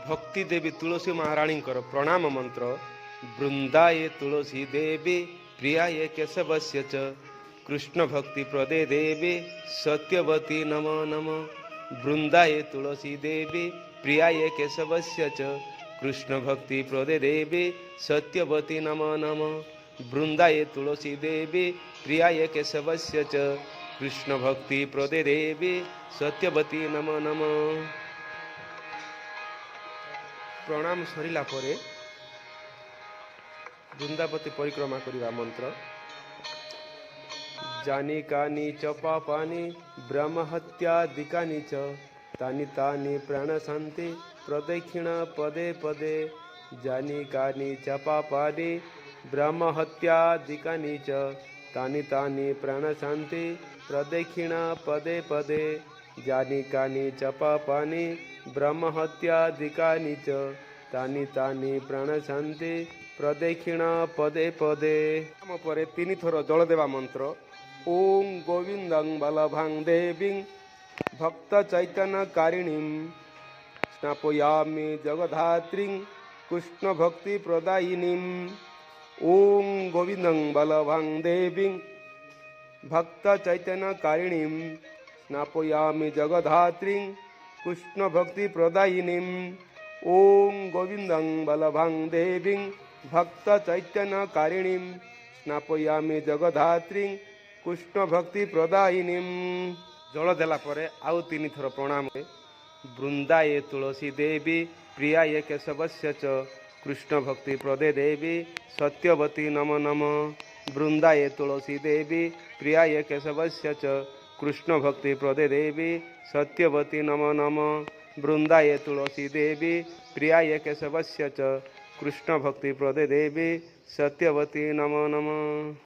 भक्ति देवी तुलसी महाराणी प्रणाम मंत्र। वृंदाये तुलसी देवी प्रियाये केशवस्य च कृष्ण भक्ति प्रदे देवी सत्यवती नमो नमो। वृंदाये तुलसी देवी प्रियाये केशवस्य च कृष्ण भक्ति प्रदे देवी सत्यवती नमो नमो। वृंदाये तुलसी देवी प्रियाये केशवस्य च कृष्ण भक्ति प्रदे देवी सत्यवती नमो नमो। प्रणाम सरिला परे वृंदावती परिक्रमा करिवा मंत्र। जानी कानी च पापानि ब्रह्म हत्यादिकानि च तानि तानि प्राण शांति प्रदक्षिण पदे पदे। जानी कानी च पापानि ब्रह्म हत्यादिकानि च तानि तानि प्राण शांति प्रदक्षिण पदे पदे। जानी कानी च पापानि ब्रह्म हत्यादिकानि च तानि तानि प्राण शांति प्रदक्षिण पदे पदे। नाम परे तीन थर जल देवा मंत्र। ओं गोविंदं बलभां देवीं भक्त चैतन्य कारिणीं स्नापयामि जगधात्रीं कृष्ण भक्ति प्रदायिनीं। ओं गोविंदं बलभां देवीं भक्त चैतन्य कारिणीं स्नापयामि जगधात्रीं कृष्ण भक्ति प्रदायिनीं। ओं गोविंदं बलभां देवीं भक्त चैतन्य कारिणीं स्नापयामि जगधात्रीं कृष्ण भक्ति प्रदायिनीं। जल देला परे आउ तीन थर प्रणाम। वृंदाये तुलसी देवी प्रियाये केशवस्य च कृष्ण भक्ति प्रदे देवी सत्यवती नमो नमो। वृंदाये तुलसी देवी प्रियाये केशवस्य च कृष्ण भक्ति प्रदे देवी सत्यवती नमो नमो। वृंदाये तुलसी देवी प्रियाये केशवस्य च कृष्ण भक्ति प्रदे देवी सत्यवती नमो नमो।